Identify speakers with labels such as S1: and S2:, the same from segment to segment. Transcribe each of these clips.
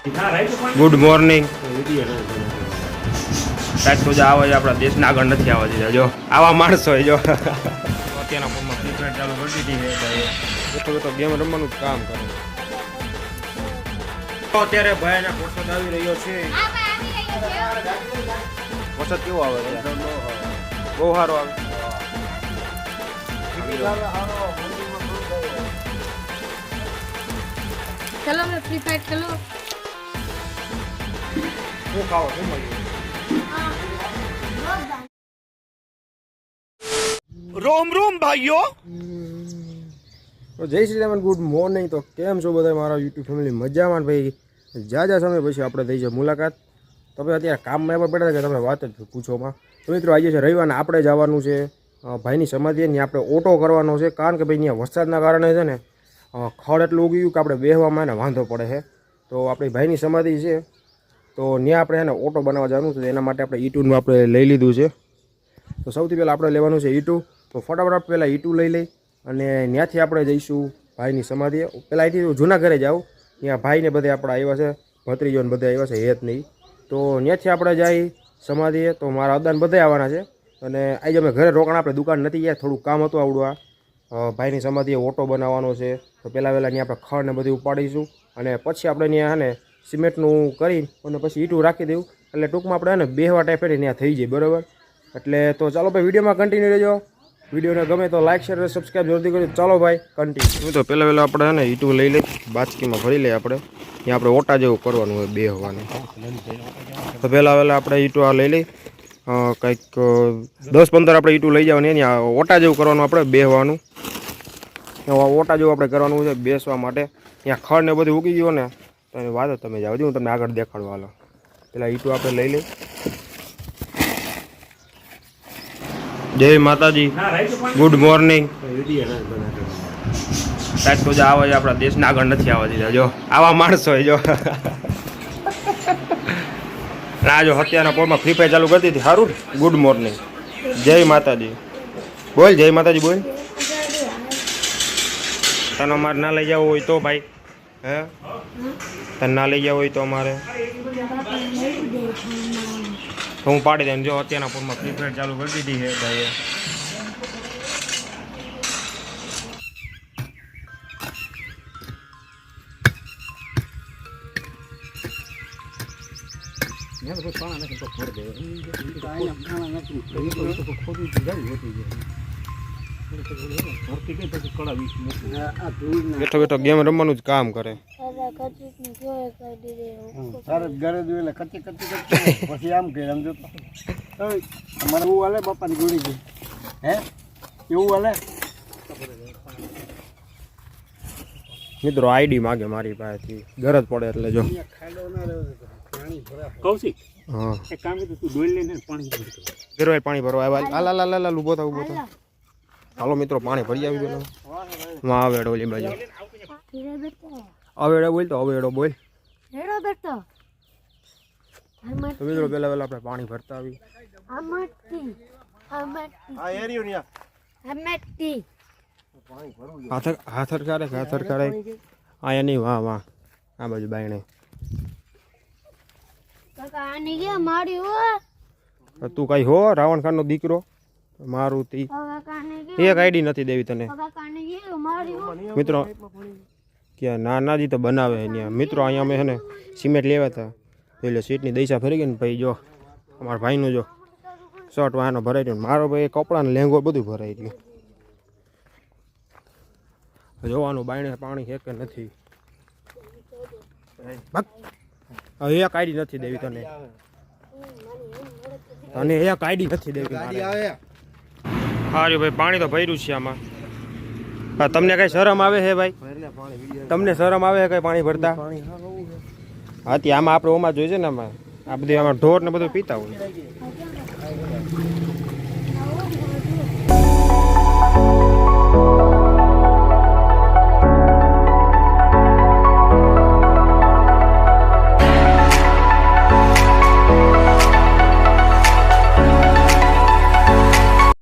S1: Good morning. સાહેબ તો જ આવે આપણા દેશના આગળ નથી આવવા દીધા. જો આવા માણસો જો અત્યારના ફોનમાં ફ્રી ફાયર ચાલુ કરી દીધી છે. બેઠો બેઠો ગેમ રમવાનું જ કામ કરે. અત્યારે ભયાનક વરસાદ આવી રહ્યો છે. વરસાદ કેવો આવે છે? બહુ સારો આવે.
S2: चलो मैं फ्री फायर चलो
S1: શું ખાવો શું મળ્યું?
S3: રોમ રોમ ભાઈઓ.
S1: તો જય શ્રી રામ, ગુડ મોર્નિંગ. તો કેમ છો બધા મારા યુટ્યુબ ફેમિલી? મજામાં ભાઈ. જા સમય પછી આપણે થઈ છે મુલાકાત. તો ભાઈ અત્યારે કામમાં એમાં બેઠા કે તમે વાત જ પૂછોમાં. તો મિત્રો આજે છે રવિવારના આપણે જવાનું છે ભાઈની સમાધિ. ત્યાં આપણે ઓટો કરવાનો છે, કારણ કે ભાઈ ત્યાં વરસાદના કારણે છે ને ખડ એટલું ઉગી ગયું કે આપણે બેહવામાં એને વાંધો પડે છે. તો આપણી ભાઈની સમાધિ છે, તો ત્યાં આપણે એને ઓટો બનાવવા જવાનું છે. એના માટે આપણે ઈટુનું આપણે લઈ લીધું છે. તો સૌથી પહેલાં આપણે લેવાનું છે ઈટું. તો ફટાફટ પહેલાં ઈટું લઈ લઈ અને ત્યાંથી આપણે જઈશું ભાઈની સમાધિએ. પહેલાં અહીંથી જૂના ઘરે જાઓ, ત્યાં ભાઈને બધે આપણે આવ્યા છે, ભત્રીજોને બધા આવ્યા છે હેત નહીં. તો ત્યાંથી આપણે જઈ સમાધિએ. તો મારા અદાન બધા આવવાના છે. અને આજે અમે ઘરે રોકાણ, આપણે દુકાન નથી ગયા, થોડું કામ હતું આવડું. આ ભાઈની સમાધિએ ઓટો બનાવવાનો છે. તો પહેલાં ત્યાં આપણે ખડ ને બધું ઉપાડીશું અને પછી આપણે ત્યાં ને સિમેન્ટનું કરી અને પછી ઈટું રાખી દેવું. એટલે ટૂંકમાં આપણે ને બેહવા ટાઈપ ત્યાં થઈ જાય, બરાબર? એટલે તો ચાલો ભાઈ વિડીયોમાં કન્ટિન્યુ રહેજો. વિડીયોને ગમે તો લાઈક શેર અને સબસ્ક્રાઈબ જરૂરથી કરજો. ચાલો ભાઈ કન્ટિન્યુ. તો પહેલાં આપણે ને ઈટું લઈ લઈ, બાચકીમાં ભરી લઈએ. આપણે ત્યાં આપણે ઓટા જેવું કરવાનું હોય, બેહવાનું. તો પહેલાં આપણે ઈટું આ લઈ લઈ, કંઈક 10-15 આપણે ઈટું લઈ જવાની. એની ઓટા જેવું કરવાનું, આપણે બેહવાનું. ઓટા જેવું આપણે કરવાનું છે બેસવા માટે. ત્યાં ખડ ને બધું ઉગી ગયો ને તો એની વાત જ તમે જાઓ. હું તમને આગળ દેખાડવા હાલો. પેલા ઈટું આપણે લઈ લઈ. જય માતાજી, ગુડ મોર્નિંગ. સાહેબ તો જ આવે છે આપણા દેશના આગળ નથી આવવા દીધા. જો આવા માણસો જો આ જો હત્યાના પોરમાં ફ્રી ફાયર ચાલુ કરી દીધી. સારું, ગુડ મોર્નિંગ. જય માતાજી બોલ, જય માતાજી બોલ. તને અમારે ના લઈ જવું હોય તો ભાઈ, હે તને ના લઈ જવું હોય તો અમારે હું પાડી દઉં. જો અત્યારના ફોનમાં ફ્રી ફાયર ચાલુ કરી દીધી છે ભાઈએ. બેઠો બેઠો ગેમ રમવાનું જ કામ કરે.
S3: પછી આમ કે સમજો અમારે એવું હાલે, બાપાની ગોળી ગઈ હે એવું હાલે.
S1: મિત્રો આઈડી માગે મારી પાસેથી, ગરજ પડે એટલે. જો
S3: કૌશિક,
S1: હા
S3: એક કામ કર, તું ડોલ લઈને પાણી
S1: ભરવા, પાણી ભરવા આવ્યા. હાલ ઉભો થા, ઉભો થા. હાલો મિત્રો પાણી ભરી આવી ગયો. માં આવેડો ઓલી બાજુ આવેડો બોલ. તો આવેડો બોલ. તો મિત્રો પેલા આપણે પાણી ભરતા આવી. હાથ હરકારે આયા નહીં. વાહ વાહ, આ બાજુ બાયણે. તું કઈ હો રાવણ ખાન નો દીકરો? મારું તી એક આઈડી નથી દેવી તને મિત્રો. ક્યાં નાનાજી તો બનાવે અહીંયા મિત્રો. અહીંયા અમે છે ને સિમેન્ટ લેવા હતા, એટલે સીટની દૈસા ફરી ગઈ ને ભાઈ. જો અમારા ભાઈનું જો શર્ટ વાહનો ભરાઈ રહ્યો, મારો ભાઈ કપડાં ને લેંગો બધું ભરાઈ રહ્યું. જોવાનું બાયણે પાણી છે કે નથી. હવે એક આઈડી નથી દેવી તને, અને એક આઈડી નથી દેવી. હારું ભાઈ, પાણી તો ભર્યું છે આમાં. તમને કઈ શરમ આવે છે ભાઈ? તમને શરમ આવે છે કઈ પાણી ભરતા? હા, ત્યાં આમાં આપણે ઓમાં જોઈશે ને, આમાં આ બધી આમાં ઢોર ને બધું પીતા હોય.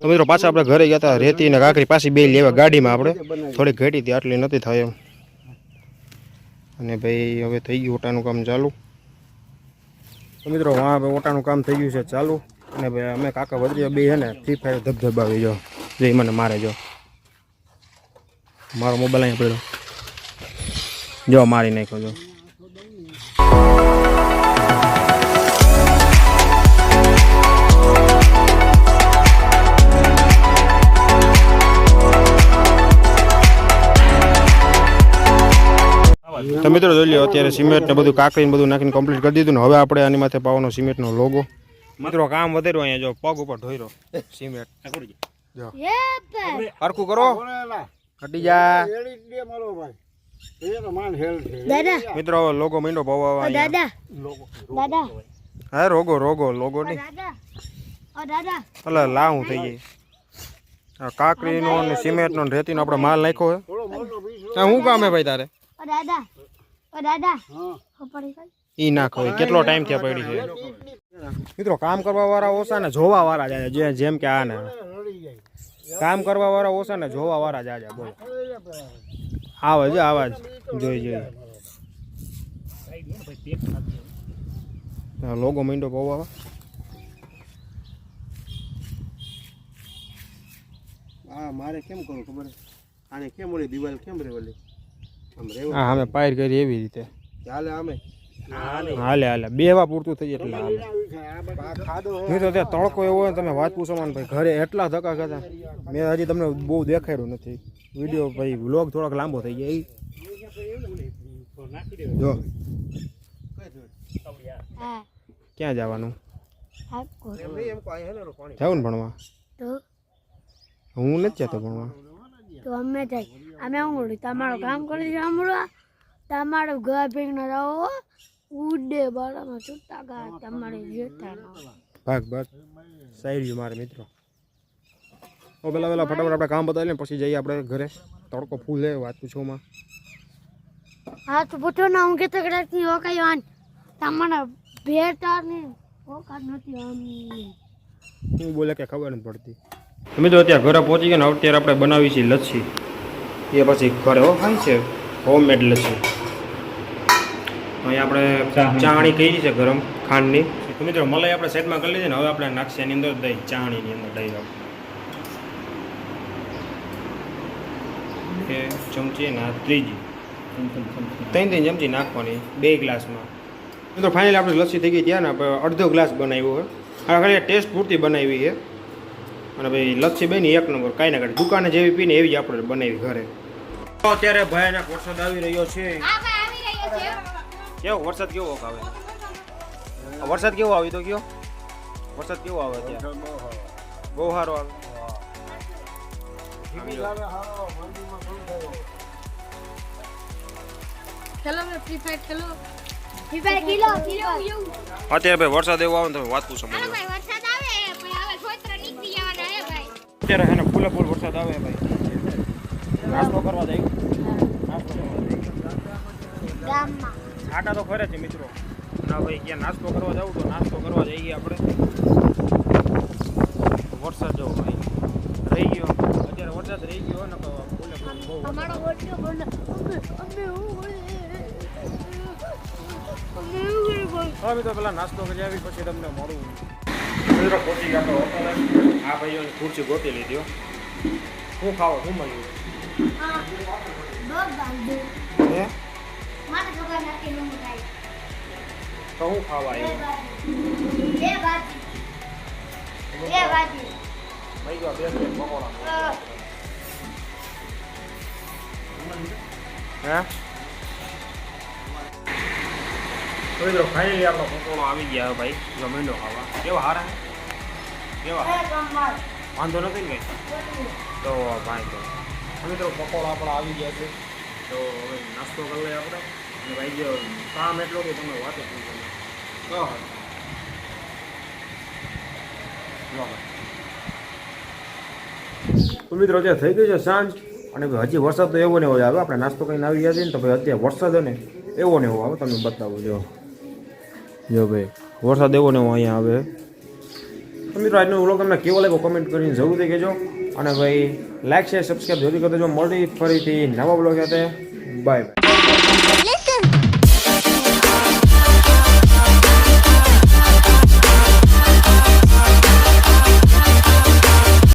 S1: તો મિત્રો પાછા આપણે ઘરે ગયા હતા. રેતી ને કાકરી પાછી બે લેવા ગાડીમાં. આપણે થોડી ઘટી હતી, આટલી નથી થાય એમ. અને ભાઈ હવે થઈ ગયું ઓટાનું કામ ચાલુ. તો મિત્રો હા ભાઈ ઓટાનું કામ થઈ ગયું છે ચાલુ. અને ભાઈ અમે કાકા વદરીયા બે છે ને ફ્રી ફાયર ધબધબાવી જો જે મને મારે જો મારો મોબાઈલ અહીંયા પડ્યો જો મારી નાખ્યો જો. તો મિત્રો જોઈ લો અત્યારે સિમેન્ટ ને બધું કાકરીને બધું નાખીને કમ્પ્લીટ કરી દીધું ને હવે આપણે આની માથે પાવાનો સિમેન્ટનો લોગો. મિત્રો કામ વધાર્યું અહીંયા જો પગ ઉપર ઢોર્યો સિમેન્ટ જો હરખું કરો હટી જા મિત્રો હવે લોગો મીંડો પવાવા હા રોગો લોગો નહીં એટલે લાવું થઈ જાય. કાકરીનો ને સિમેન્ટનો ને રેતીનો આપણે માલ નાખ્યો હે શું કામ હે ભાઈ તારે ઈ નાખો કેટલો ટાઈમ થયા પડી છે. મિત્રો કામ કરવા વાળા ઓછા ને જોવા વાળા જાય જેમ કે આ ને કામ કરવા વાળા ઓછા ને જોવા વાળા જાય બોલો આવે છે આવાજ જોઈ લોગો મીંડો પવાવા.
S3: હા મારે કેમ કરું ખબર આને કેમ ઓલી દિવાલ કેમ રેવલી
S1: હા અમે પાયર કરી એવી રીતે
S3: ચાલે અમે
S1: હાલે બેવા પૂરતું થઈ એટલે નહીં તો ત્યાં તડકો એવો હોય તમે વાત પૂછો ને ભાઈ ઘરે એટલા ધક્કા ખાતા મેં હજી તમને બહુ દેખાડ્યું નથી વિડીયો ભાઈ વ્લોગ થોડોક લાંબો થઈ જાય જો ક્યાં જવાનું જાવ ને ભણવા હું નથી જતો ભણવા
S2: તો અમે જાય અમે આવું તમારું કામ કરી સાંભળવા તમારું ઘર ભેગ ન રહો ઉડે બાળામાં છૂટા ગા તમારે જેતા
S1: ભાગ સાઈડ મારે મિત્રો પેલા ફટાફટ આપણે કામ બતાવી પછી જઈએ આપણે ઘરે તડકો ફૂલ લે વાત પૂછવામાં.
S2: હા તો પૂછો ના હું કેતો કદાચની ઓકાઈ વાન તમારા ભેટાની ઓકાત નથી આમ
S1: હું બોલે કે ખબર નથી પડતી. મિત્રો અત્યારે ઘરે પહોંચી ગયા ને અત્યારે આપણે બનાવી છીએ લચ્છી એ પછી ઘરે ખાય છે હોમમેડ લચ્છી. અહીં આપણે ચાણી કરી છે ગરમ ખાંડની. તો મિત્રો મલાઈ આપણે સેટમાં કરી લીધી ને હવે આપણે નાખીએ એની અંદર દહીં ચાણીની અંદર દહીં બે ચમચી ને ત્રીજી ત્રણ ચમચી નાખવાની 2 ગ્લાસમાં. મિત્રો ફાઇનલી આપણે લસ્સી થઈ ગઈ ત્યાં ને આપણે અડધો ગ્લાસ બનાવ્યો હોય આ ખાલી ટેસ્ટ પૂરતી બનાવી છે. અને ભાઈ લચ્છી બની એક નંબર કાંઈ ના કાંઈ દુકાને જેવી પીને એવી જ આપણે બનાવી ઘરે. અત્યારે ભયાનક વરસાદ આવી રહ્યો છે. કેવો વરસાદ કેવો આવે વરસાદ કેવો આવી તો કયો વરસાદ કેવો આવે અત્યારે બહુ સારો આવે.
S2: ચલો મે ફ્રી ફાયર ખેલો ફ્રી ફાયર કિલો
S1: અત્યારે ભાઈ વરસાદ એવો આવે ને તમે વાત પૂછો
S2: ભાઈ વરસાદ આવે પણ હવે છોતરા નીકળી જવાના હે ભાઈ
S1: અત્યારે હે ને ફૂલ વરસાદ આવે ભાઈ નાસ્તો કરવા જાય
S2: ગામમાં
S1: આટા તો ખરે છે મિત્રો ના ભાઈ ક્યાં નાસ્તો કરવા જાવ તો નાસ્તો કરવા જઈએ આપણે. વરસાદ જવો ભાઈ રહી ગયો અત્યારે વરસાદ રહી ગયો ને તો
S2: અમારો વોટ્યો બોલ
S1: હવે મિત્રો પેલા નાસ્તો કરી આવી પછી તમને મળું. મિત્રો પહોંચી ગયા હોટલે આ ભાઈઓની ખુરશી ગોતી લીધી. શું ખાવો શું મળ્યું હે
S2: મારા છોકરા નાખી નું ખાય
S1: તો હું ખાવા આવ્યો
S2: બે ભાજી
S1: ભાઈ ગયો 2 પ્લેટ પકોડા હે તો મિત્રો ફાઇનલી આપણો પકોડો આવી ગયા ભાઈ જમીનો ખાવા કેવા હારા કેવા વાંધો નથી ને કઈ તો ભાઈ તો મિત્રો પકોડા આપણા આવી ગયા છે તો હવે નાસ્તો કરી લઈએ આપણે અને ભાઈ જો કામ એટલું કે તમે વાતો પૂછો તો મિત્રો અત્યારે થઈ ગઈ છે સાંજ અને હજી વરસાદ તો એવો ને એવો આવે આપણે નાસ્તો કરીને આવી ગયા છીએ ને તો ભાઈ અત્યારે વરસાદ ને એવો ને એવો આવે તમને બતાવું જો ભાઈ વરસાદ એવો ને એવો અહીંયા આવે. તો મિત્રો આજનો વ્લોગ તમને કેવો લાગ્યો કમેન્ટ કરીને જરૂરથી કહેજો અને ભાઈ લાઈક શેર સબસ્ક્રાઈબ જરૂર કરી દેજો. મળી ફરીથી નવા વ્લોગ સાથે બાય બાય.